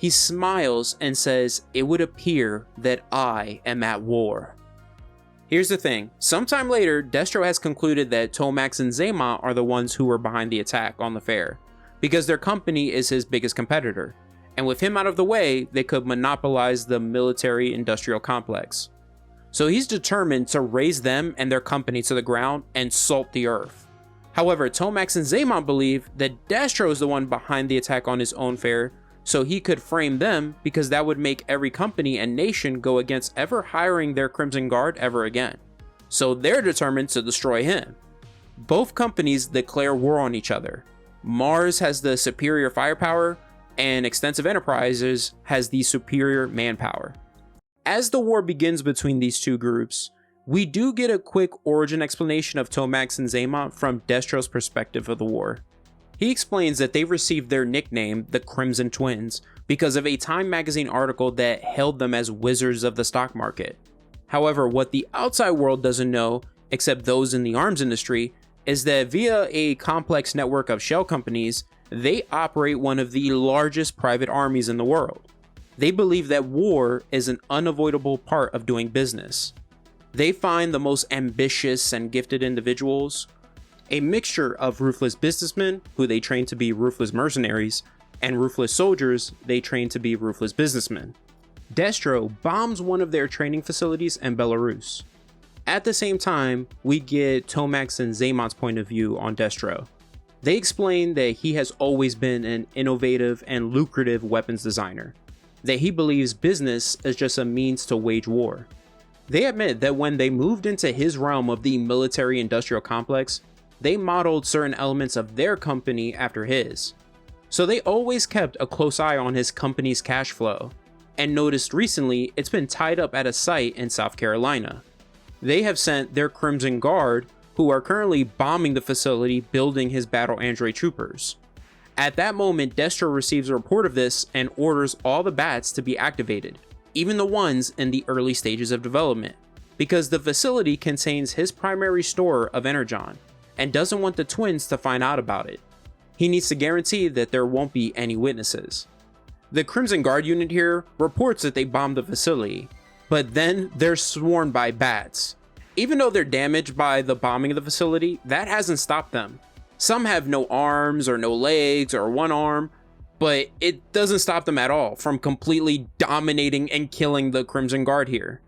He smiles and says, "It would appear that I am at war." Here's the thing, sometime later, Destro has concluded that Tomax and Xamot are the ones who were behind the attack on the fair, because their company is his biggest competitor, and with him out of the way, they could monopolize the military-industrial complex. So he's determined to raze them and their company to the ground and salt the earth. However, Tomax and Xamot believe that Destro is the one behind the attack on his own fair, so he could frame them because that would make every company and nation go against ever hiring their Crimson Guard ever again. So they're determined to destroy him. Both companies declare war on each other. Mars has the superior firepower, and Extensive Enterprises has the superior manpower. As the war begins between these two groups, we do get a quick origin explanation of Tomax and Xamot from Destro's perspective of the war. He explains that they received their nickname, the Crimson Twins, because of a Time magazine article that hailed them as wizards of the stock market. However, what the outside world doesn't know, except those in the arms industry, is that via a complex network of shell companies, they operate one of the largest private armies in the world. They believe that war is an unavoidable part of doing business. They find the most ambitious and gifted individuals, a mixture of ruthless businessmen who they train to be ruthless mercenaries, and ruthless soldiers they train to be ruthless businessmen. Destro bombs one of their training facilities in Belarus. At the same time, we get Tomax and Xamot's point of view on Destro. They explain that he has always been an innovative and lucrative weapons designer, that he believes business is just a means to wage war. They admit that when they moved into his realm of the military-industrial complex, they modeled certain elements of their company after his. So they always kept a close eye on his company's cash flow, and noticed recently it's been tied up at a site in South Carolina. They have sent their Crimson Guard, who are currently bombing the facility building his battle android troopers. At that moment, Destro receives a report of this and orders all the bats to be activated, even the ones in the early stages of development, because the facility contains his primary store of energon, and doesn't want the twins to find out about it. He needs to guarantee that there won't be any witnesses. The Crimson Guard unit here reports that they bombed the facility, but then they're swarmed by bats. Even though they're damaged by the bombing of the facility, that hasn't stopped them. Some have no arms or no legs or one arm, but it doesn't stop them at all from completely dominating and killing the Crimson Guard here.